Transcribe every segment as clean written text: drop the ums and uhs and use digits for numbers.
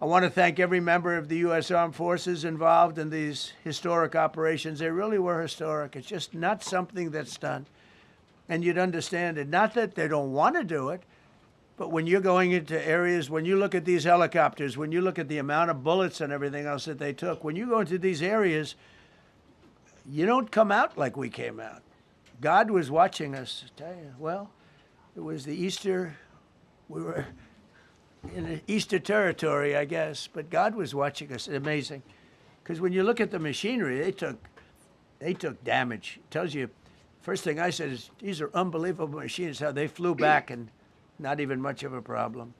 I want to thank every member of the U.S. Armed Forces involved in these historic operations. They really were historic. It's just not something that's done. And you'd understand it. Not that they don't want to do it, but when you're going into areas, when you look at these helicopters, when you look at the amount of bullets and everything else that they took, when you go into these areas, you don't come out like we came out. God was watching us. I tell you, well, it was the Easter, we were in the Easter territory, I guess, but God was watching us. Amazing. Because when you look at the machinery, they took damage. It tells you, first thing I said is, these are unbelievable machines, how they flew back and not even much of a problem.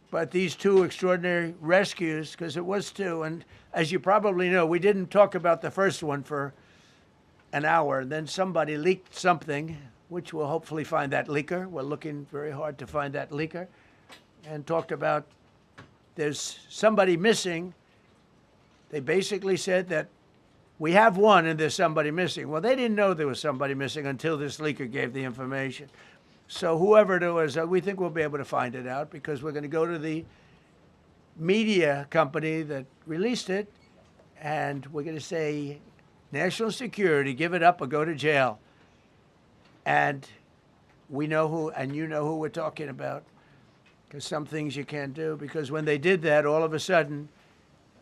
But these two extraordinary rescues, because it was two, and as you probably know, we didn't talk about the first one for an hour. Then somebody leaked something, which we'll hopefully find that leaker. We're looking very hard to find that leaker. And talked about there's somebody missing. They basically said that we have one and there's somebody missing. Well, they didn't know there was somebody missing until this leaker gave the information. So whoever it was, we think we'll be able to find it out because we're going to go to the media company that released it, and we're going to say, national security, give it up or go to jail. And we know who, and you know who we're talking about, because some things you can't do. Because when they did that, all of a sudden,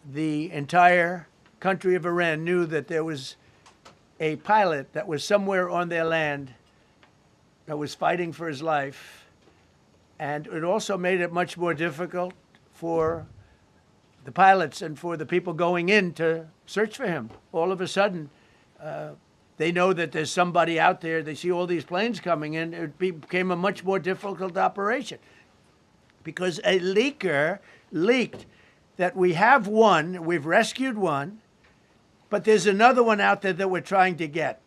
the entire country of Iran knew that there was a pilot that was somewhere on their land that was fighting for his life. And it also made it much more difficult for the pilots and for the people going in to search for him. All of a sudden, they know that there's somebody out there. They see all these planes coming in. It became a much more difficult operation because a leaker leaked that we have one, we've rescued one, but there's another one out there that we're trying to get.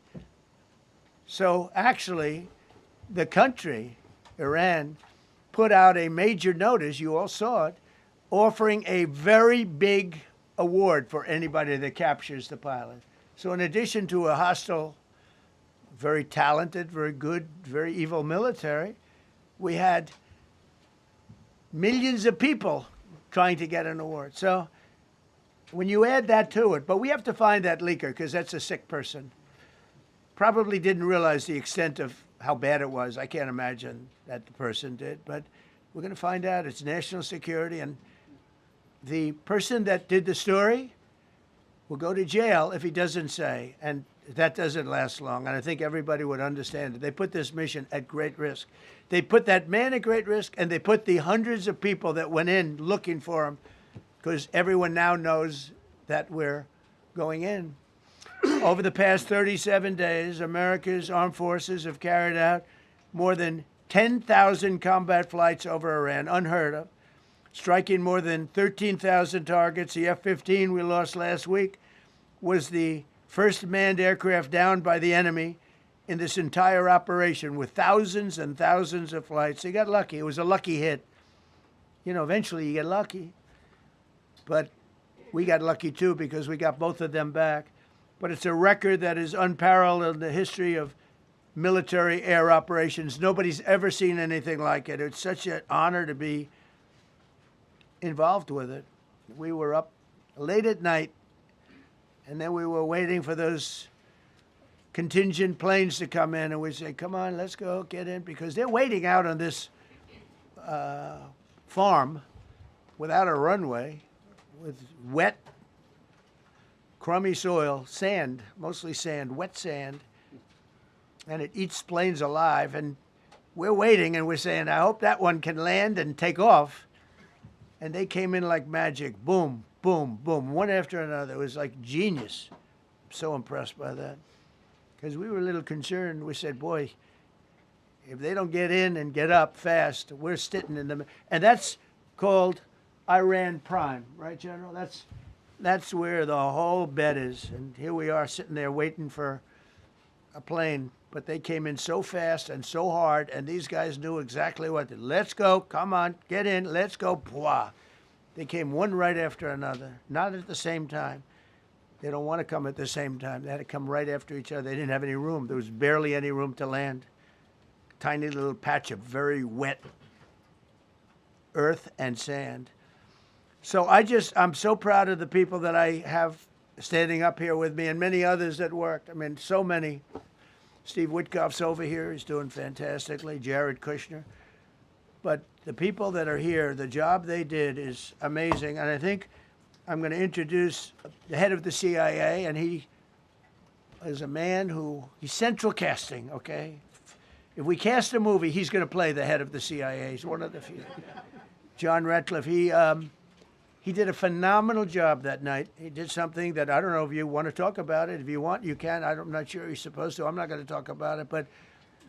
So actually, the country, Iran, put out a major notice, you all saw it, offering a very big award for anybody that captures the pilot. So in addition to a hostile, very talented, very good, very evil military, we had millions of people trying to get an award. So when you add that to it, but we have to find that leaker because that's a sick person. Probably didn't realize the extent of how bad it was. I can't imagine that the person did, but we're going to find out. It's national security, and the person that did the story will go to jail if he doesn't say, and that doesn't last long, and I think everybody would understand it. They put this mission at great risk. They put that man at great risk, and they put the hundreds of people that went in looking for him, because everyone now knows that we're going in. Over the past 37 days, America's armed forces have carried out more than 10,000 combat flights over Iran, unheard of, striking more than 13,000 targets. The F-15 we lost last week was the first manned aircraft downed by the enemy in this entire operation with thousands and thousands of flights. They got lucky. It was a lucky hit. You know, eventually you get lucky. But we got lucky too because we got both of them back. But it's a record that is unparalleled in the history of military air operations. Nobody's ever seen anything like it. It's such an honor to be involved with it. We were up late at night, and then we were waiting for those contingent planes to come in, and we say, come on, let's go, get in, because they're waiting out on this farm without a runway, with wet, crummy soil, sand, mostly sand, wet sand, and it eats planes alive, and we're waiting, and we're saying, I hope that one can land and take off. And they came in like magic, boom, boom, boom, one after another. It was like genius. I'm so impressed by that. Because we were a little concerned. We said, boy, if they don't get in and get up fast, we're sitting in them. And that's called Iran Prime, right, General? That's where the whole bet is. And here we are sitting there waiting for a plane. But they came in so fast and so hard, and these guys knew exactly what to do. Let's go, come on, get in, let's go, pwah. They came one right after another, not at the same time. They don't want to come at the same time. They had to come right after each other. They didn't have any room. There was barely any room to land. Tiny little patch of very wet earth and sand. So I'm so proud of the people that I have standing up here with me and many others that worked. I mean, so many. Steve Witkoff's over here. He's doing fantastically. Jared Kushner. But the people that are here, the job they did is amazing. And I think I'm going to introduce the head of the CIA, and he is a man he's central casting, okay? If we cast a movie, he's going to play the head of the CIA. He's one of the few. John Ratcliffe, he did a phenomenal job that night. He did something that I don't know if you want to talk about it. If you want, you can. I'm not sure he's supposed to. I'm not going to talk about it. But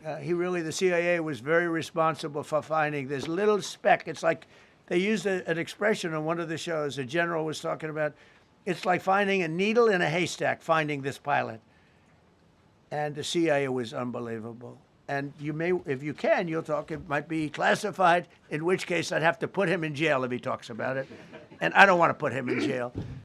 the CIA was very responsible for finding this little speck. It's like they used an expression on one of the shows. A general was talking about, it's like finding a needle in a haystack, finding this pilot. And the CIA was unbelievable. And you may, if you can, you'll talk. It might be classified, in which case I'd have to put him in jail if he talks about it. And I don't want to put him in jail.